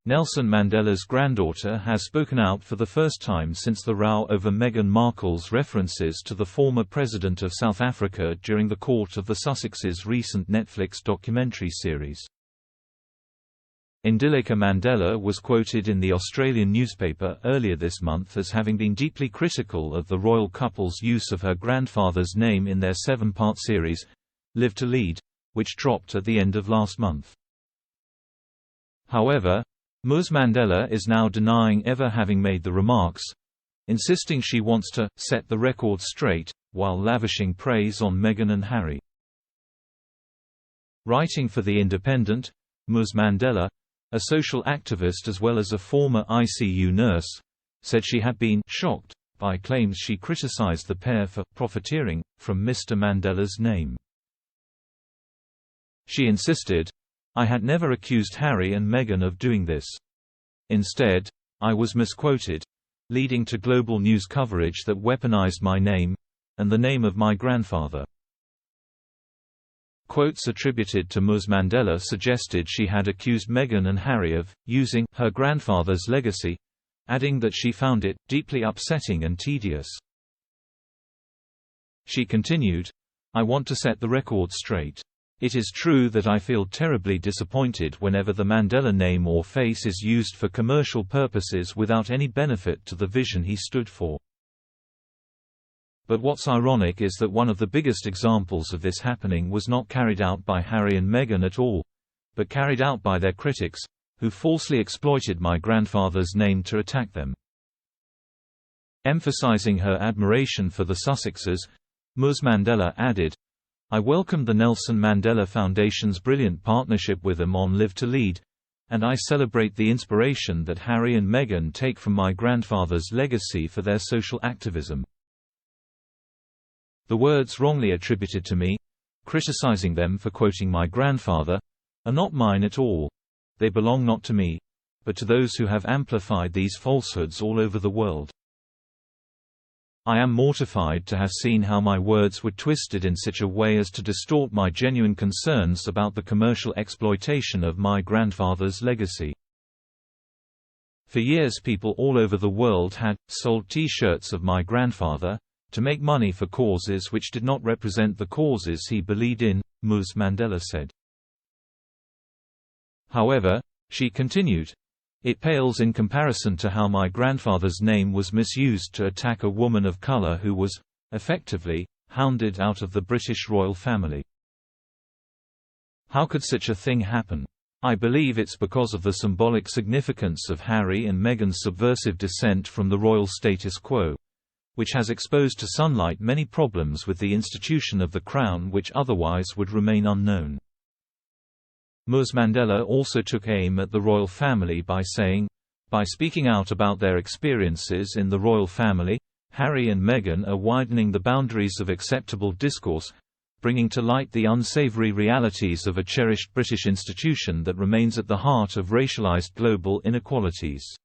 Nelson Mandela's granddaughter has spoken out for the first time since the row over Meghan Markle's references to the former president of South Africa during the court of the Sussexes' recent Netflix documentary series. Ndileka Mandela was quoted in the Australian newspaper earlier this month as having been deeply critical of the royal couple's use of her grandfather's name in their 7-part series, Live to Lead, which dropped at the end of last month. However, Ms. Mandela is now denying ever having made the remarks, insisting she wants to set the record straight, while lavishing praise on Meghan and Harry. Writing for The Independent, Ms. Mandela, a social activist as well as a former ICU nurse, said she had been shocked by claims she criticized the pair for profiteering from Mr. Mandela's name. She insisted, "I had never accused Harry and Meghan of doing this. Instead, I was misquoted, leading to global news coverage that weaponized my name and the name of my grandfather." Quotes attributed to Ms. Mandela suggested she had accused Meghan and Harry of using her grandfather's legacy, adding that she found it deeply upsetting and tedious. She continued, "I want to set the record straight. It is true that I feel terribly disappointed whenever the Mandela name or face is used for commercial purposes without any benefit to the vision he stood for. But what's ironic is that one of the biggest examples of this happening was not carried out by Harry and Meghan at all, but carried out by their critics, who falsely exploited my grandfather's name to attack them." Emphasizing her admiration for the Sussexes, Ms. Mandela added, "I welcome the Nelson Mandela Foundation's brilliant partnership with them on Live to Lead, and I celebrate the inspiration that Harry and Meghan take from my grandfather's legacy for their social activism. The words wrongly attributed to me, criticizing them for quoting my grandfather, are not mine at all. They belong not to me, but to those who have amplified these falsehoods all over the world. I am mortified to have seen how my words were twisted in such a way as to distort my genuine concerns about the commercial exploitation of my grandfather's legacy. For years people all over the world had sold T-shirts of my grandfather to make money for causes which did not represent the causes he believed in," Ms. Mandela said. However, she continued, "It pales in comparison to how my grandfather's name was misused to attack a woman of color who was, effectively, hounded out of the British royal family. How could such a thing happen? I believe it's because of the symbolic significance of Harry and Meghan's subversive descent from the royal status quo, which has exposed to sunlight many problems with the institution of the Crown which otherwise would remain unknown." Ms. Mandela also took aim at the royal family by saying, "By speaking out about their experiences in the royal family, Harry and Meghan are widening the boundaries of acceptable discourse, bringing to light the unsavory realities of a cherished British institution that remains at the heart of racialized global inequalities."